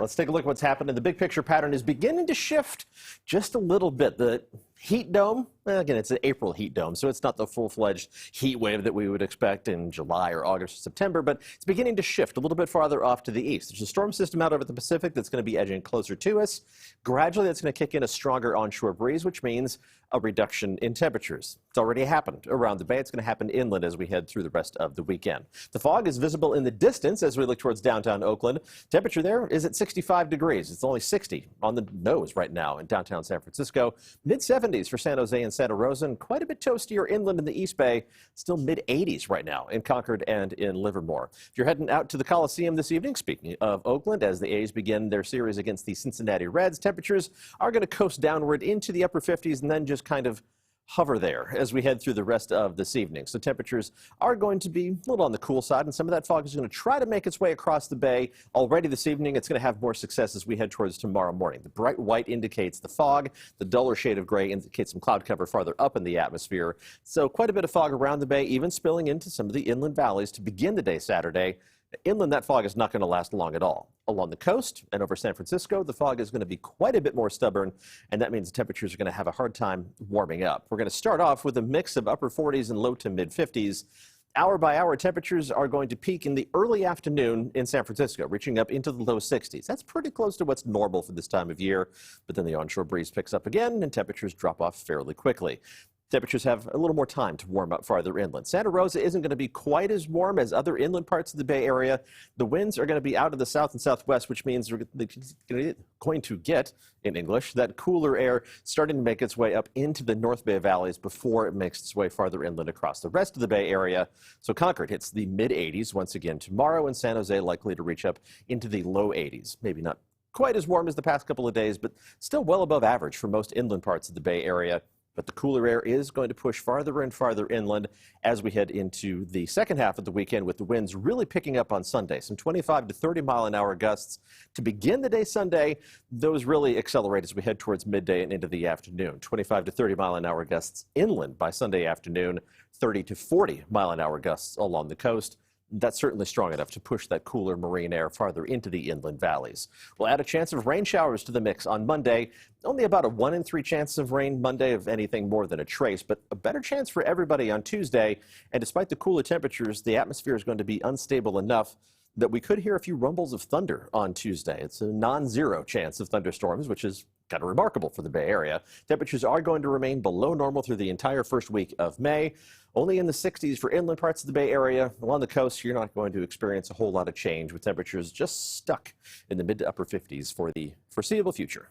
let's take a look at what's happening. The big picture pattern is beginning to shift just a little bit. The heat dome, again, it's an April heat dome, so it's not the full-fledged heat wave that we would expect in July or August or September, but it's beginning to shift a little bit farther off to the east. There's a storm system out over the Pacific that's going to be edging closer to us. Gradually, that's going to kick in a stronger onshore breeze, which means a reduction in temperatures. It's already happened around the bay. It's going to happen inland as we head through the rest of the weekend. The fog is visible in the distance as we look towards downtown Oakland. Temperature there is at 65 degrees. It's only 60 on the nose right now in downtown San Francisco. Mid-70s for San Jose and Santa Rosa, and quite a bit toastier inland in the East Bay. Still mid-80s right now in Concord and in Livermore. If you're heading out to the Coliseum this evening, speaking of Oakland, as the A's begin their series against the Cincinnati Reds, temperatures are going to coast downward into the upper 50s and then just kind of hover there as we head through the rest of this evening. So temperatures are going to be a little on the cool side, and some of that fog is going to try to make its way across the bay. Already this evening, it's going to have more success as we head towards tomorrow morning. The bright white indicates the fog. The duller shade of gray indicates some cloud cover farther up in the atmosphere. So quite a bit of fog around the bay, even spilling into some of the inland valleys to begin the day Saturday. Inland, that fog is not going to last long at all. Along the coast and over San Francisco, the fog is going to be quite a bit more stubborn, and that means the temperatures are going to have a hard time warming up. We're going to start off with a mix of upper 40s and low to mid 50s. Hour by hour, temperatures are going to peak in the early afternoon in San Francisco, reaching up into the low 60s. That's pretty close to what's normal for this time of year, but then the onshore breeze picks up again and temperatures drop off fairly quickly. Temperatures have a little more time to warm up farther inland. Santa Rosa isn't going to be quite as warm as other inland parts of the Bay Area. The winds are going to be out of the south and southwest, which means we're going to get, in English, that cooler air starting to make its way up into the North Bay valleys before it makes its way farther inland across the rest of the Bay Area. So Concord hits the mid-80s once again tomorrow, and San Jose likely to reach up into the low 80s. Maybe not quite as warm as the past couple of days, but still well above average for most inland parts of the Bay Area. But the cooler air is going to push farther and farther inland as we head into the second half of the weekend, with the winds really picking up on Sunday. Some 25 to 30 mile an hour gusts to begin the day Sunday. Those really accelerate as we head towards midday and into the afternoon. 25 to 30 mile an hour gusts inland by Sunday afternoon, 30 to 40 mile an hour gusts along the coast. That's certainly strong enough to push that cooler marine air farther into the inland valleys. We'll add a chance of rain showers to the mix on Monday. Only about a 1 in 3 chance of rain Monday, of anything more than a trace, but a better chance for everybody on Tuesday. And despite the cooler temperatures, the atmosphere is going to be unstable enough that we could hear a few rumbles of thunder on Tuesday. It's a non-zero chance of thunderstorms, which is kind of remarkable for the Bay Area. Temperatures are going to remain below normal through the entire first week of May. Only in the 60s for inland parts of the Bay Area. Along the coast, you're not going to experience a whole lot of change, with temperatures just stuck in the mid to upper 50s for the foreseeable future.